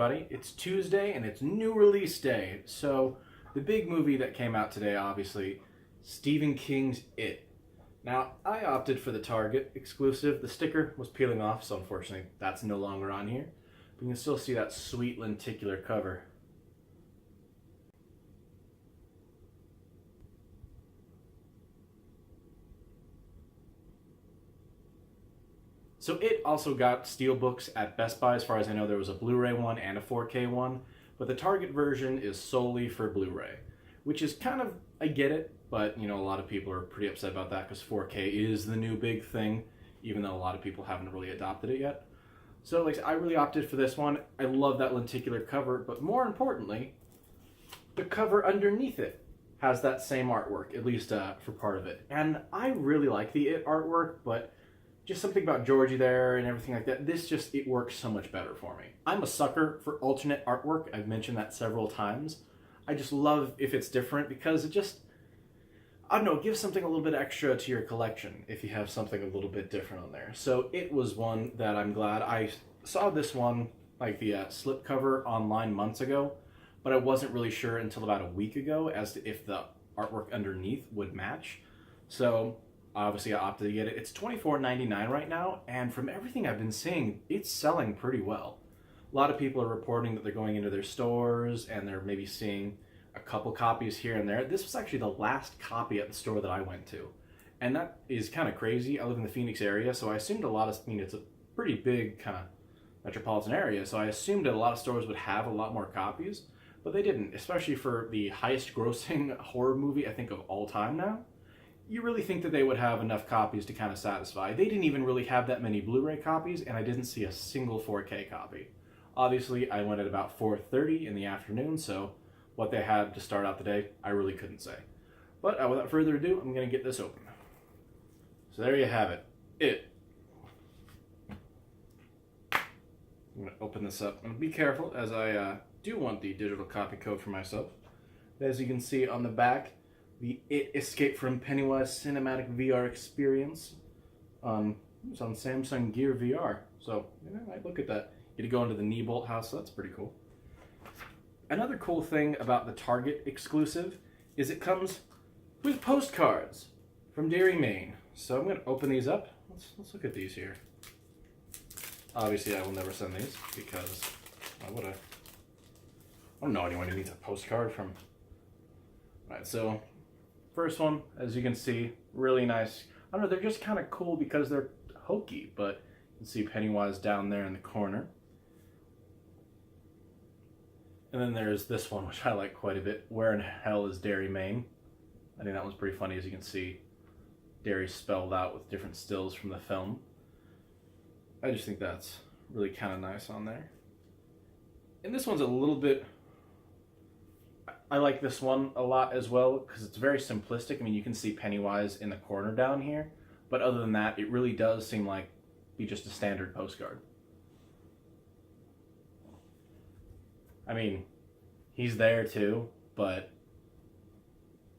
everybody. It's Tuesday and it's new release day. So the big movie that came out today, obviously, Stephen King's It. Now, I opted for the Target exclusive. The sticker was peeling off, so unfortunately that's no longer on here. But you can still see that sweet lenticular cover. So It also got steelbooks at Best Buy. As far as I know, there was a Blu-ray one and a 4K one, but the Target version is solely for Blu-ray, which is kind of, I get it, but a lot of people are pretty upset about that because 4K is the new big thing, even though a lot of people haven't really adopted it yet. So I really opted for this one. I love that lenticular cover, but more importantly, the cover underneath it has that same artwork, at least for part of it. And I really like the It artwork, but just something about Georgie there and everything like that. It works so much better for me. I'm a sucker for alternate artwork. I've mentioned that several times. I just love if it's different because it just, I don't know, it gives something a little bit extra to your collection if you have something a little bit different on there. So It was one that I'm glad. I saw this one, like the slipcover online months ago, but I wasn't really sure until about a week ago as to if the artwork underneath would match. So obviously I opted to get it. It's $24.99 right now, and from everything I've been seeing, it's selling pretty well. A lot of people are reporting that they're going into their stores and they're maybe seeing a couple copies here and there. This was actually the last copy at the store that I went to, and that is kind of crazy. I live in the Phoenix area, so I assumed it's a pretty big kind of metropolitan area, so I assumed that a lot of stores would have a lot more copies, but they didn't, especially for the highest grossing horror movie, I think, of all time now. You really think that they would have enough copies to kind of satisfy. They didn't even really have that many Blu-ray copies, and I didn't see a single 4K copy. Obviously, I went at about 4:30 in the afternoon, so what they had to start out the day, I really couldn't say. But without further ado, I'm going to get this open. So there you have it. It. I'm going to open this up. And be careful, as I do want the digital copy code for myself. As you can see on the back, the It Escape from Pennywise Cinematic VR Experience. It's on Samsung Gear VR. So, look at that. You get to go into the knee bolt house, so that's pretty cool. Another cool thing about the Target exclusive is it comes with postcards from Derry, Maine. So I'm going to open these up. Let's look at these here. Obviously, I will never send these because why would I? I don't know anyone who needs a postcard from. Alright, so first one, as you can see, really nice. I don't know, they're just kind of cool because they're hokey, but you can see Pennywise down there in the corner. And then there's this one, which I like quite a bit. Where in Hell is Derry, Maine? I think that one's pretty funny, as you can see. Derry spelled out with different stills from the film. I just think that's really kind of nice on there. And this one's a little bit... I like this one a lot as well, because it's very simplistic. I mean, you can see Pennywise in the corner down here. But other than that, it really does seem like be just a standard postcard. I mean, he's there too, but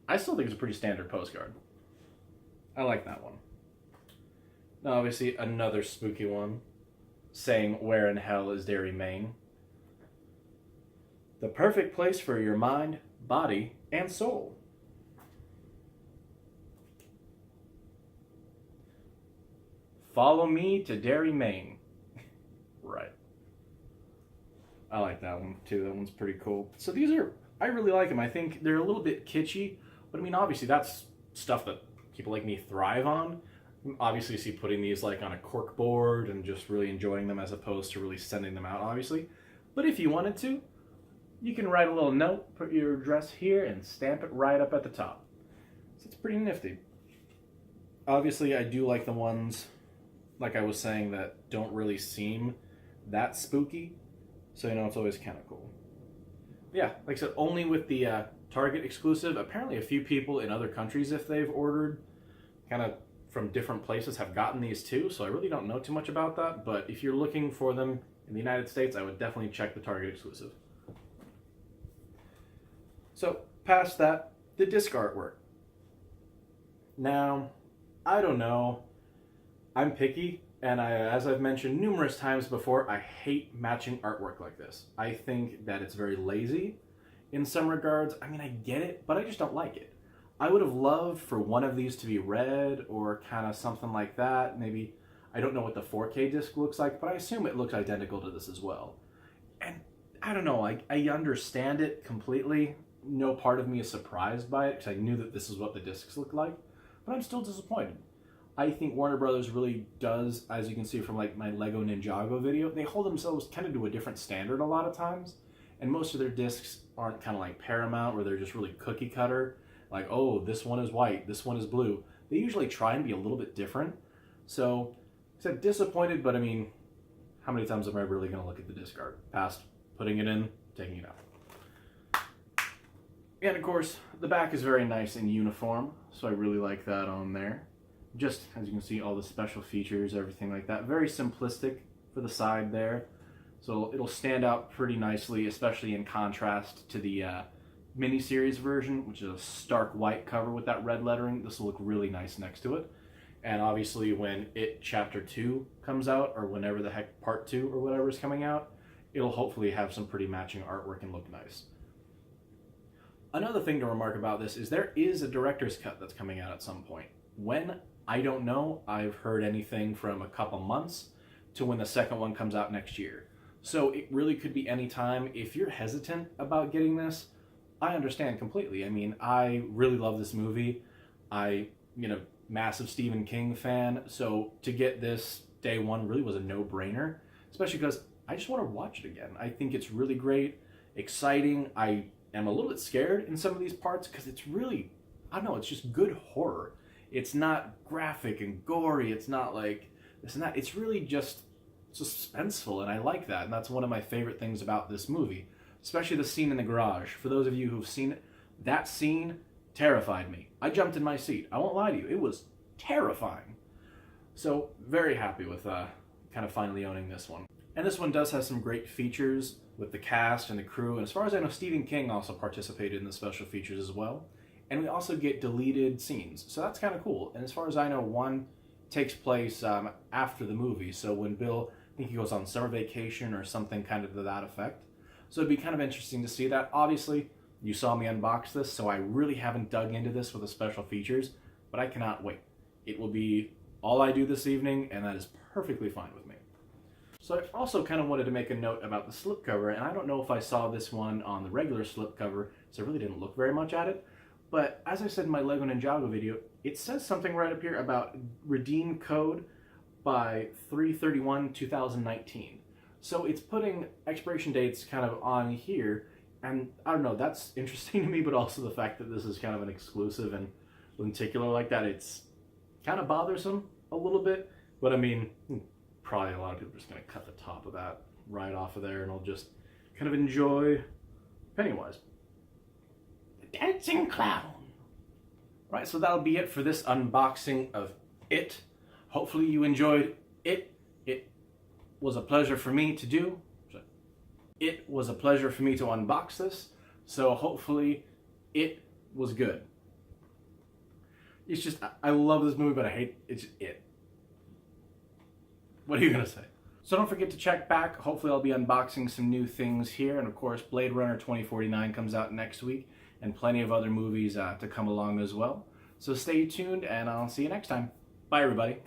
I still think it's a pretty standard postcard. I like that one. Now, obviously, another spooky one saying, "Where in Hell is Derry, Maine? The perfect place for your mind, body, and soul." Follow me to Derry, Maine. Right. I like that one too. That one's pretty cool. So these are, I really like them. I think they're a little bit kitschy, but I mean, obviously that's stuff that people like me thrive on. Obviously, see putting these like on a cork board and just really enjoying them as opposed to really sending them out, obviously. But if you wanted to, you can write a little note, put your address here, and stamp it right up at the top. So it's pretty nifty. Obviously, I do like the ones, like I was saying, that don't really seem that spooky. So, it's always kind of cool. Yeah, like I said, only with the Target exclusive. Apparently a few people in other countries, if they've ordered kind of from different places, have gotten these too. So I really don't know too much about that. But if you're looking for them in the United States, I would definitely check the Target exclusive. So, past that, the disc artwork. Now, I don't know. I'm picky, and as I've mentioned numerous times before, I hate matching artwork like this. I think that it's very lazy in some regards. I mean, I get it, but I just don't like it. I would have loved for one of these to be red or kind of something like that. Maybe, I don't know what the 4K disc looks like, but I assume it looks identical to this as well. And I don't know, I understand it completely. No part of me is surprised by it because I knew that this is what the discs look like, but I'm still disappointed. I think Warner Brothers really does, as you can see from like my Lego Ninjago video, they hold themselves kind of to a different standard a lot of times, and most of their discs aren't kind of like Paramount where they're just really cookie cutter, like, oh, this one is white, this one is blue. They usually try and be a little bit different. So, I said disappointed, but I mean, how many times am I really going to look at the disc art? Past putting it in, taking it out. And of course, the back is very nice and uniform, so I really like that on there. Just, as you can see, all the special features, everything like that. Very simplistic for the side there. So it'll stand out pretty nicely, especially in contrast to the miniseries version, which is a stark white cover with that red lettering. This will look really nice next to it. And obviously when It Chapter 2 comes out, or whenever the heck Part 2 or whatever is coming out, it'll hopefully have some pretty matching artwork and look nice. Another thing to remark about this is there is a director's cut that's coming out at some point. When? I don't know. I've heard anything from a couple months to when the second one comes out next year. So it really could be any time. If you're hesitant about getting this, I understand completely. I mean, I really love this movie. Massive Stephen King fan. So to get this day one really was a no-brainer, especially because I just want to watch it again. I think it's really great, exciting. I am a little bit scared in some of these parts because it's really, I don't know, it's just good horror. It's not graphic and gory. It's not like this and that. It's really just suspenseful, and I like that. And that's one of my favorite things about this movie, especially the scene in the garage. For those of you who've seen it, that scene terrified me. I jumped in my seat. I won't lie to you. It was terrifying. So very happy with kind of finally owning this one. And this one does have some great features with the cast and the crew. And as far as I know, Stephen King also participated in the special features as well. And we also get deleted scenes. So that's kind of cool. And as far as I know, one takes place after the movie. So when Bill, I think he goes on summer vacation or something kind of to that effect. So it'd be kind of interesting to see that. Obviously, you saw me unbox this, so I really haven't dug into this with the special features, but I cannot wait. It will be all I do this evening, and that is perfectly fine with me. So I also kind of wanted to make a note about the slipcover, and I don't know if I saw this one on the regular slipcover, so I really didn't look very much at it. But as I said in my Lego Ninjago video, it says something right up here about redeem code by 3/31/2019. So it's putting expiration dates kind of on here, and I don't know, that's interesting to me, but also the fact that this is kind of an exclusive and lenticular like that, it's kind of bothersome a little bit. But I mean, probably a lot of people are just going to cut the top of that right off of there, and I'll just kind of enjoy Pennywise. Dancing clown. Right, so that'll be it for this unboxing of It. Hopefully you enjoyed it. It was a pleasure for me to do. It was a pleasure for me to unbox this. So hopefully it was good. It's just, I love this movie, but I hate it. What are you gonna say? So don't forget to check back. Hopefully I'll be unboxing some new things here. And of course, Blade Runner 2049 comes out next week, and plenty of other movies to come along as well. So stay tuned, and I'll see you next time. Bye, everybody.